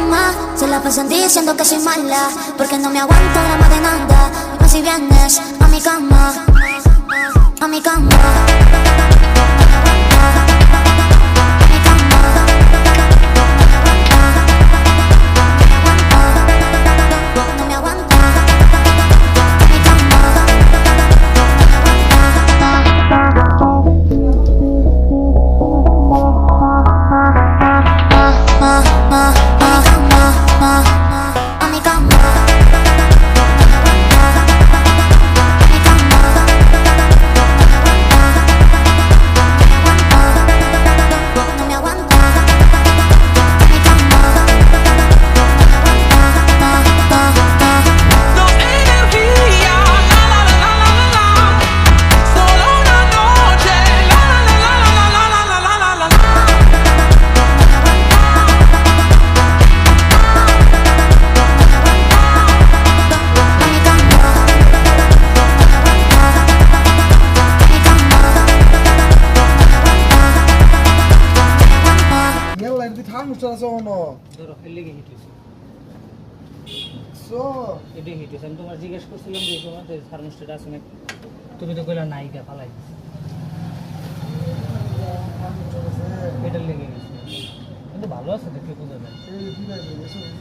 cama, se la pasan diciendo que soy mala, porque no me aguanto drama de nada. Dime si vienes a mi cama, a mi cama. তোমার জিজ্ঞেস করছিলাম যে সময় থার্মোস্টেট আছে না, তুমি তো কইলা নাইকা ফালাই এটা লেগে গেছে, কিন্তু ভালো আছে দেখে বোঝা যায়।